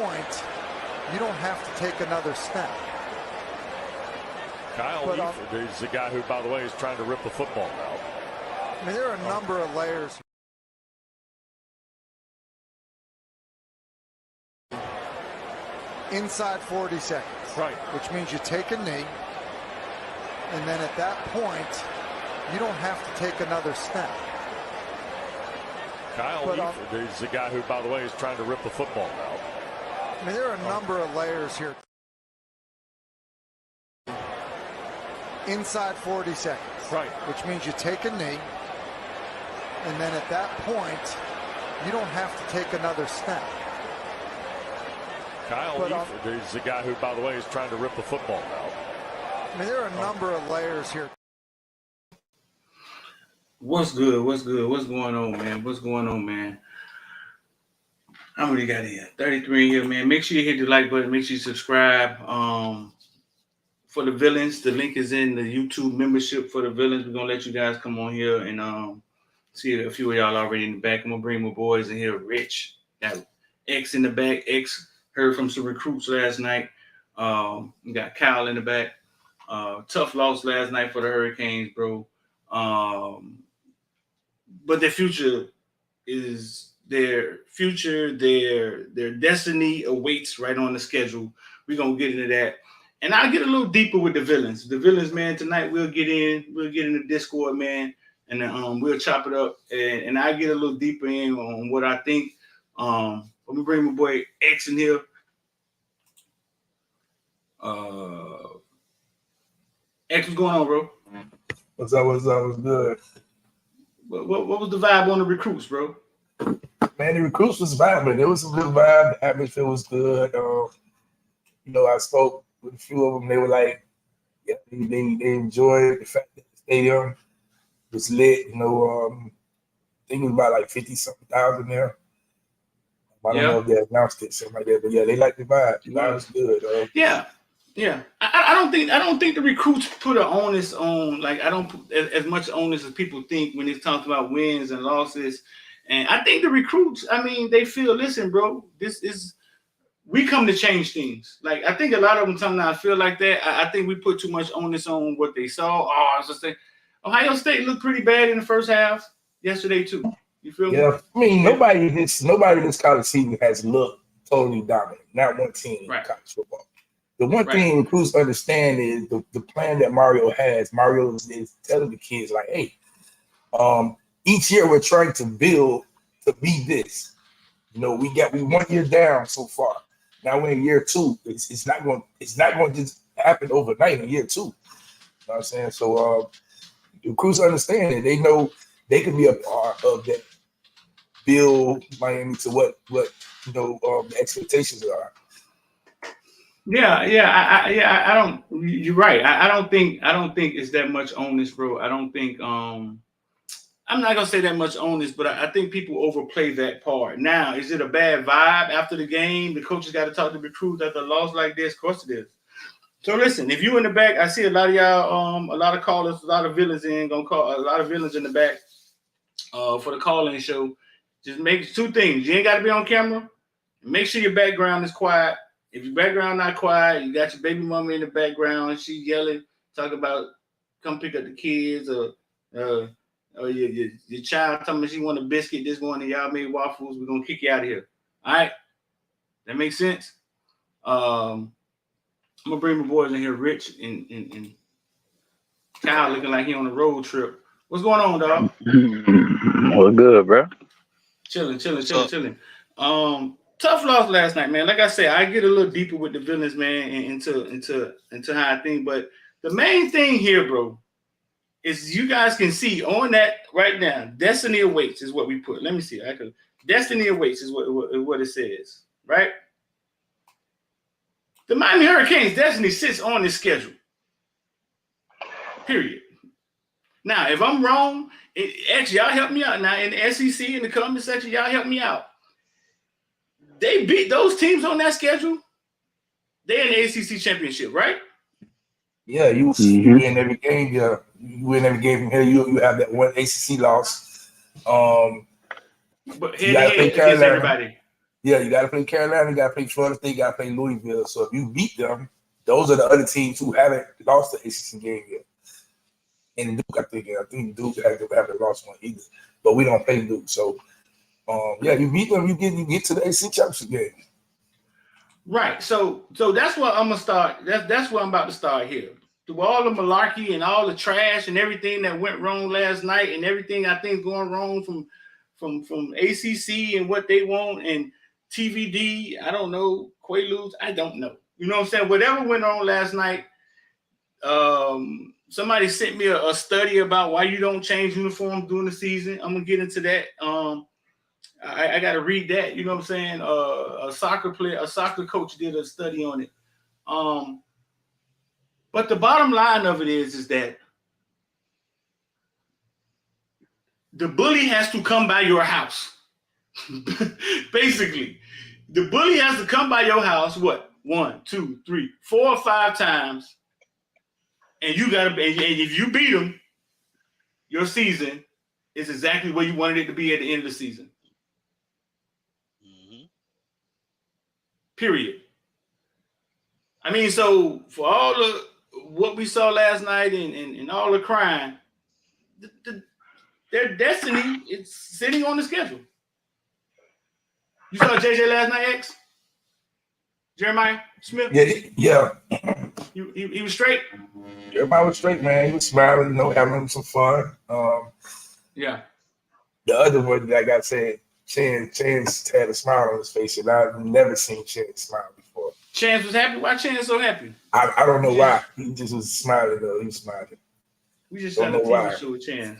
point, you don't have to take another snap. Kyle Leaford is the guy who, by the way, is trying to rip the football out. I mean, there are a number of layers. Inside 40 seconds. Right. Which means you take a knee, and then at that point, you don't have to take another snap. Kyle Leaford is the guy who, by the way, is trying to rip the football out. I mean, there are a number of layers here. Inside 40 seconds. Right. Which means you take a knee, and then at that point, you don't have to take another snap. Kyle Leaford is the guy who, by the way, is trying to rip the football out. I mean, there are a number of layers here. What's good? What's good? What's going on, man? What's going on, man? How many got here? 33 here, man. Make sure you hit the like button. Make sure you subscribe. For the villains, the link is in the YouTube membership for the villains. We're gonna let you guys come on here and see a few of y'all already in the back. I'm gonna bring my boys in here. Rich, got X in the back. X heard from some recruits last night. We got Kyle in the back. Tough loss last night for the Hurricanes, bro. But their future is their future. Their destiny awaits right on the schedule. We're gonna get into that. And I'll get a little deeper with the villains. The villains, man, tonight we'll get in the Discord, man, and then, we'll chop it up. And I'll get a little deeper in on what I think. Let me bring my boy X in here. X, what's going on, bro? What's up? What's good? What was the vibe on the recruits, bro? Man, the recruits was vibing. It was a good vibe. The atmosphere was good. I spoke with a few of them. They were like, yeah, they enjoyed the fact that the stadium was lit. I think it was about like 50-something thousand there. I don't know if they announced it, something like that, but yeah, they liked the vibe. The vibe was good. Yeah. I don't think the recruits put an onus on, like, I don't put as much onus as people think when it's talked about wins and losses. And I think the recruits, I mean, they feel, listen, bro, we come to change things. Like, I think a lot of them sometimes feel like that. I think we put too much onus on what they saw. I was just saying, Ohio State looked pretty bad in the first half yesterday too. You feel me? Yeah, I mean, nobody this college season has looked totally dominant. Not one team in college football. The one thing recruits understand is the plan that Mario has. Mario is telling the kids, like, hey, each year we're trying to build to be this. We 1 year down so far. Now we're in year 2. It's not going to just happen overnight in year 2. You know what I'm saying? So the recruits understand it. They know they can be a part of that, build Miami to what the expectations are. I don't. You're right. I don't think it's that much onus, bro. I don't think. I'm not gonna say that much onus, but I think people overplay that part. Now, is it a bad vibe after the game? The coaches got to talk to recruits after a loss like this. Of course it is. So listen, if you in the back, I see a lot of y'all, a lot of callers, a lot of villains in the back for the call-in show. Just make 2 things. You ain't got to be on camera. Make sure your background is quiet. If your background not quiet, you got your baby mama in the background. She yelling, talk about come pick up the kids, or your child telling me she want a biscuit this morning. Y'all made waffles. We're gonna kick you out of here. All right, that makes sense. I'm gonna bring my boys in here, Rich and Kyle, looking like he on a road trip. What's going on, dog? What's good, bro? Chilling. Tough loss last night, man. Like I said, I get a little deeper with the villains, man, into how I think. But the main thing here, bro, is you guys can see on that right now. Destiny awaits is what we put. Let me see. Destiny awaits is what it says, right? The Miami Hurricanes' destiny sits on this schedule. Period. Now, if I'm wrong, actually, y'all help me out. Now, in the SEC, in the comment section, y'all help me out. They beat those teams on that schedule. They're in the ACC championship, right? Yeah, you win every game. Yeah, you win every game from here. You have that one ACC loss. But head against everybody. Yeah, you got to play Carolina, you got to play Florida State, you got to play Louisville. So if you beat them, those are the other teams who haven't lost the ACC game yet. And Duke, I think Duke haven't lost one either. But we don't play Duke, so yeah, you beat them, you get to the ACC championship game. Right. So that's what I'm gonna start. That's where I'm about to start here. Through all the malarkey and all the trash and everything that went wrong last night, and everything I think going wrong from ACC and what they want and TVD. I don't know, Quaaludes. I don't know. You know what I'm saying? Whatever went on last night. Somebody sent me a study about why you don't change uniforms during the season. I'm gonna get into that. I got to read that. You know what I'm saying? A soccer coach did a study on it. But the bottom line of it is that the bully has to come by your house. Basically, the bully has to come by your house. What? 1, 2, 3, 4 or 5 times, and you gotta. And if you beat them, your season is exactly where you wanted it to be at the end of the season. Period. I mean, so for all the what we saw last night and all the crying, their destiny is sitting on the schedule. You saw JJ last night, X? Jeremiah Smith? Yeah. He was straight? Everybody was straight, man. He was smiling, having some fun. Yeah. The other one that I got said, Chance had a smile on his face, and I've never seen Chance smile before. Chance was happy? Why Chance so happy? I don't know why. He just was smiling, though. He was smiling. We just had a TV show with Chance.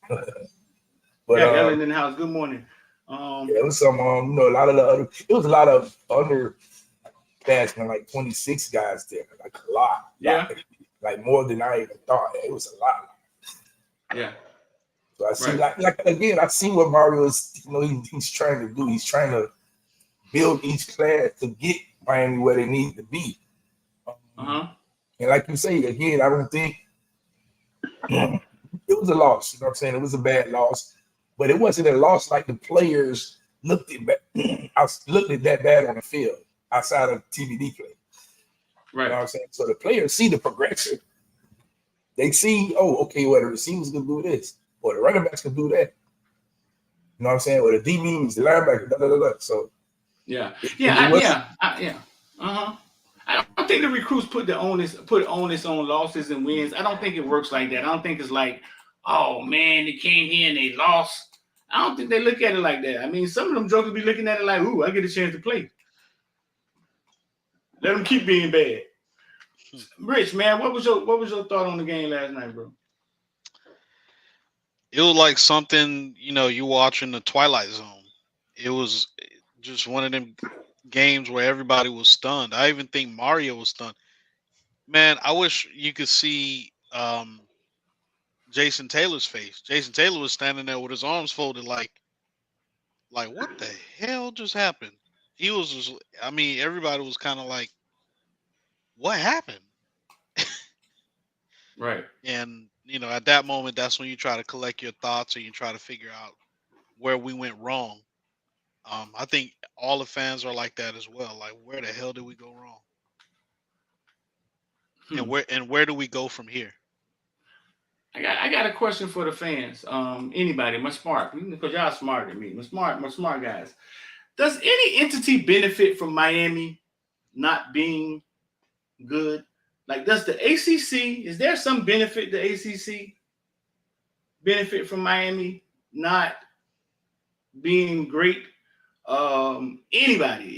But Ellen in the house. Good morning. It was some, it was a lot of underclassmen, like 26 guys there, like a lot. Yeah. Like more than I even thought. It was a lot. Yeah. So I see, again, I see what Mario is, he's trying to do. He's trying to build each class to get Miami where they need to be. And like you say, again, I don't think it was a loss. You know what I'm saying? It was a bad loss, but it wasn't a loss like the players looked at that bad on the field outside of TBD play. Right. You know what I'm saying? So the players see the progression. They see, okay, well, the receivers can do this, or the running backs can do that. You know what I'm saying? Or the DBs, the linebackers, So yeah. I don't think the recruits put onus on losses and wins. I don't think it works like that. I don't think it's like, oh man, they came here and they lost. I don't think they look at it like that. I mean, some of them jokers be looking at it like, ooh, I get a chance to play. Let them keep being bad. Rich, man, what was your thought on the game last night, bro? It was like something, you watch in the Twilight Zone. It was just one of them games where everybody was stunned. I even think Mario was stunned. Man, I wish you could see Jason Taylor's face. Jason Taylor was standing there with his arms folded like what the hell just happened? He was just, everybody was kind of like, what happened? Right. And, at that moment, that's when you try to collect your thoughts and you try to figure out where we went wrong. I think all the fans are like that as well. Like, where the hell did we go wrong? And where do we go from here? I got a question for the fans. Anybody, because y'all smarter than me. My smart guys. Does any entity benefit from Miami not being good? Like, does the ACC, is there some benefit the ACC benefit from Miami not being great? Anybody,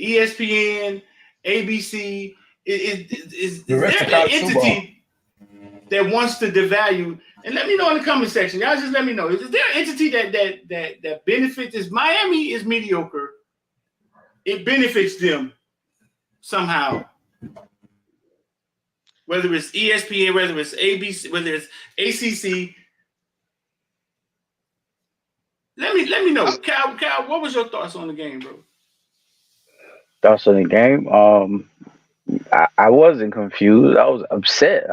ESPN, ABC, is there an entity that wants to devalue? And let me know in the comment section. Y'all just let me know. Is there an entity that benefits? Is Miami is mediocre? It benefits them somehow. Whether it's ESPN, whether it's ABC, whether it's ACC. Let me know. Cal, what was your thoughts on the game, bro? Thoughts on the game? I wasn't confused. I was upset.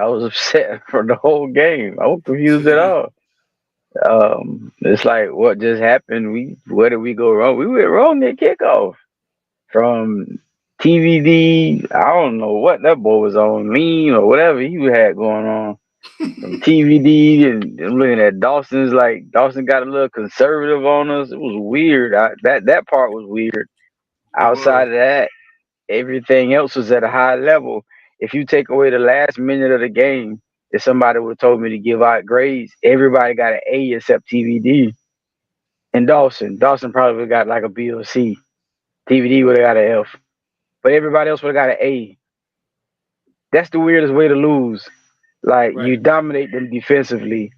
For the whole game. I wasn't confused at all. It's like, what just happened? Where did we go wrong? We went wrong at kickoff. from TVD. I don't know what that boy was on, lean or whatever he had going on. From TVD and I'm looking at Dawson's, like Dawson got a little conservative on us. It was weird. That part was weird. Outside of that, everything else was at a high level. If you take away the last minute of the game, if somebody would have told me to give out grades, everybody got an A except TVD and Dawson. Dawson probably would have got like a B or C. TVD would have got an F, but everybody else would have got an A. That's the weirdest way to lose. Like you dominate them defensively.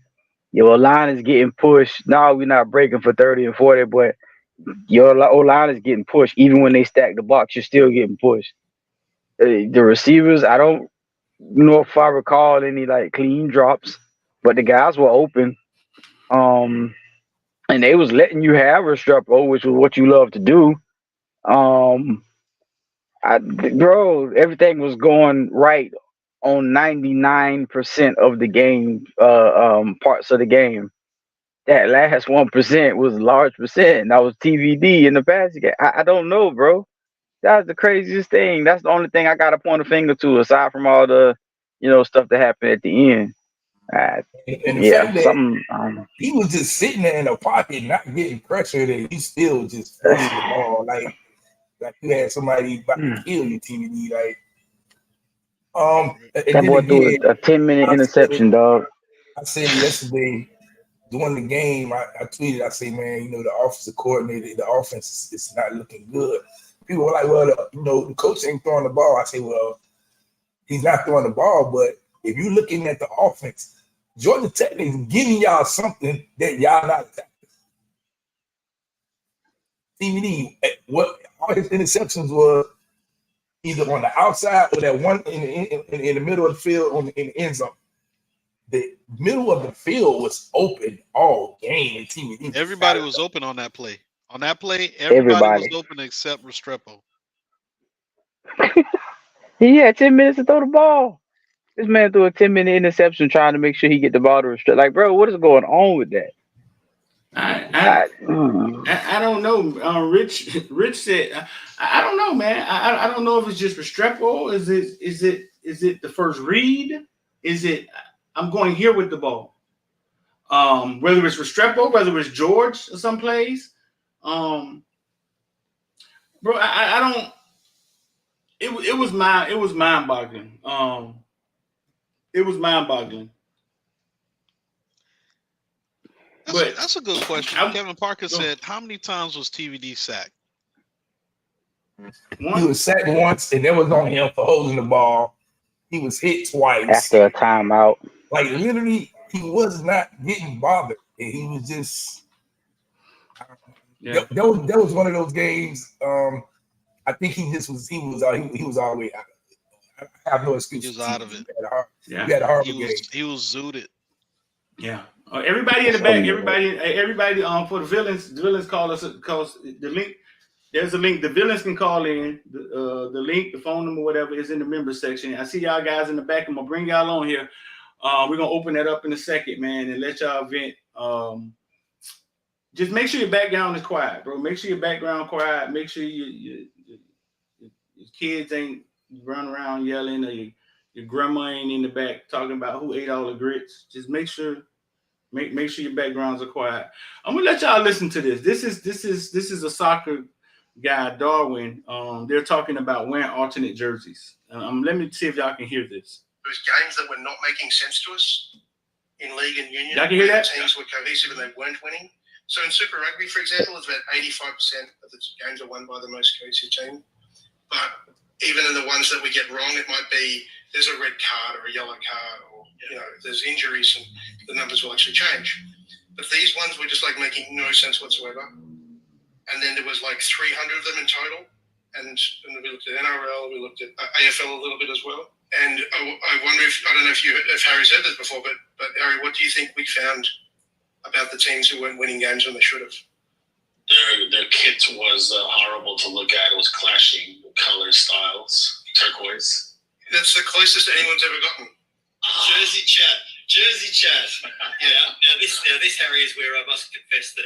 Your line is getting pushed. No, we're not breaking for 30 and 40, but your line is getting pushed. Even when they stack the box, you're still getting pushed. The receivers, I don't know if I recall any like clean drops, but the guys were open. And they was letting you have Restrepo, which was what you love to do. Everything was going right on 99% of the game, parts of the game. That last 1% was a large percent. And that was TVD in the passing game. I don't know, bro. That's the craziest thing. That's the only thing I got to point a finger to, aside from all the, stuff that happened at the end. And the fact that he was just sitting there in the pocket, not getting pressured, and he still just throwing the ball like you had somebody about to kill you, TVD. Like, that boy threw a 10-minute interception, dog. I said yesterday during the game, I tweeted, I say, man, the offensive coordinator, the offense is not looking good. People were like, well, the coach ain't throwing the ball. I say, well, he's not throwing the ball, but if you're looking at the offense, Georgia Tech is giving y'all something that y'all not. TVD, what all his interceptions were either on the outside or that one in the middle of the field in the end zone. The middle of the field was open all game in TVD. Everybody was open on that play. On that play, everybody was open except Restrepo. He had 10 minutes to throw the ball. This man threw a 10-minute interception trying to make sure he get the ball to Restrepo. Like, bro, what is going on with that? I don't know. Rich said, I don't know, man. I don't know if it's just Restrepo. Is it the first read? Is it I'm going here with the ball? Whether it's Restrepo, whether it's George or some plays. Bro, I don't. It was mind-boggling. It was mind-boggling. That's a good question. Kevin Parker said, how many times was TVD sacked? He was sacked once, and that was on him for holding the ball. He was hit twice. After a timeout. Like, literally, he was not getting bothered. And he was just... That was one of those games. I think he was all the way out. I have no excuse. He was out of it. He had a horrible game. He was zooted. Yeah. Everybody in the back, everybody for the villains call us because the link. There's a link. The villains can call in. The link, the phone number, whatever, is in the members section. I see y'all guys in the back. I'm gonna bring y'all on here. We're gonna open that up in a second, man, and let y'all vent. Just make sure your background is quiet, bro. Make sure your background quiet. Make sure your kids ain't running around yelling, or your grandma ain't in the back talking about who ate all the grits. Just make sure your backgrounds are quiet. I'm gonna let y'all listen to this. This is a soccer guy, Darwin. They're talking about wearing alternate jerseys. Let me see if y'all can hear this. Those games that were not making sense to us in league and union. Y'all can hear that? Teams were cohesive and they weren't winning. So in Super Rugby, for example, it's about 85% of the games are won by the most cohesive team. But even in the ones that we get wrong, it might be there's a red card or a yellow card, or there's injuries and the numbers will actually change. But these ones were just like making no sense whatsoever. And then there was like 300 of them in total. And we looked at NRL, we looked at AFL a little bit as well. And I wonder I don't know if Harry's heard this before, but Harry, what do you think we found about the teams who weren't winning games when they should have? Their kit was horrible to look at. It was clashing color styles, turquoise. That's the closest anyone's ever gotten. Jersey chat. Yeah. Now this Harry is where I must confess that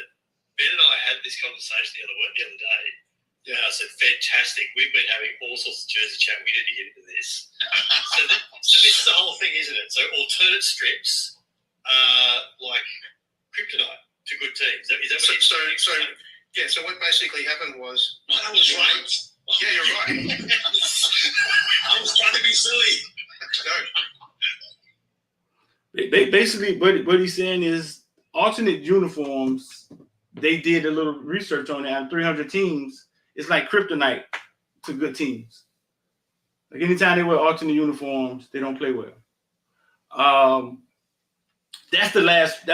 Ben and I had this conversation the other day. Yeah, I said fantastic. We've been having all sorts of jersey chat. We need to get into this. So this is the whole thing, isn't it? So alternate strips are like kryptonite to good teams. Is that what So what basically happened was... I was right. Yeah, you're right. I was trying to be silly. Basically, what he's saying is alternate uniforms. They did a little research on it. Out of 300 teams, it's like kryptonite to good teams. Like anytime they wear alternate uniforms, they don't play well. That's the last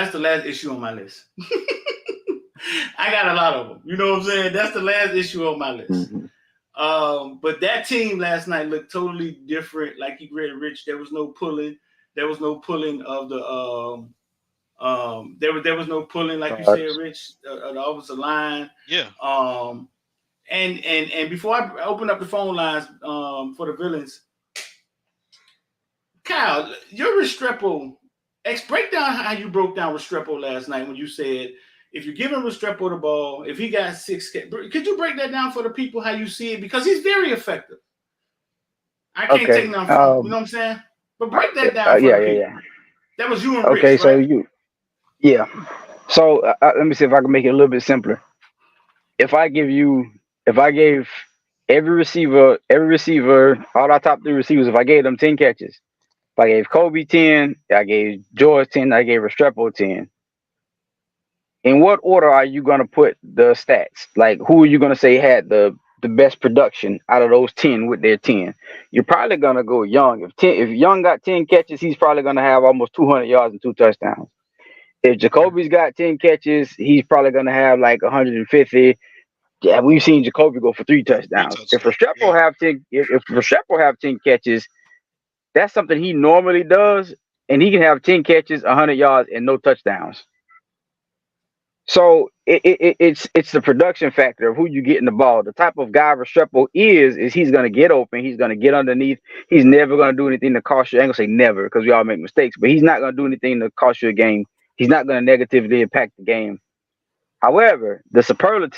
issue on my list. I got a lot of them. You know what I'm saying? That's the last issue on my list. But that team last night looked totally different. Like you read, Rich, there was no pulling. There was no pulling of the there was no pulling, like you said, Rich, the offensive line. Yeah. And before I open up the phone lines for the villains, Kyle, your Restrepo, break down how you broke down Restrepo last night when you said if you're giving Restrepo the ball, if he got 6, could you break that down for the people how you see it? Because he's very effective. I can't take nothing from him, you know what I'm saying? But break that down for the people. Yeah. That was you and Rich, right? So So let me see if I can make it a little bit simpler. If I gave every receiver, all our top 3 receivers, if I gave them 10 catches, if I gave Kobe 10, I gave George 10, I gave Restrepo 10. In what order are you going to put the stats? Like, who are you going to say had the best production out of those 10 with their 10? You're probably going to go Young. If Young got 10 catches, he's probably going to have almost 200 yards and 2 touchdowns. If Jacoby's got 10 catches, he's probably going to have like 150. Yeah, we've seen Jacoby go for 3 touchdowns. If Restrepo have 10 catches, that's something he normally does, and he can have 10 catches, 100 yards, and no touchdowns. So it's the production factor of who you get in the ball. The type of guy Restrepo is he's going to get open. He's going to get underneath. He's never going to do anything to cost you. I ain't going to say never because we all make mistakes, but he's not going to do anything to cost you a game. He's not going to negatively impact the game. However, the superlative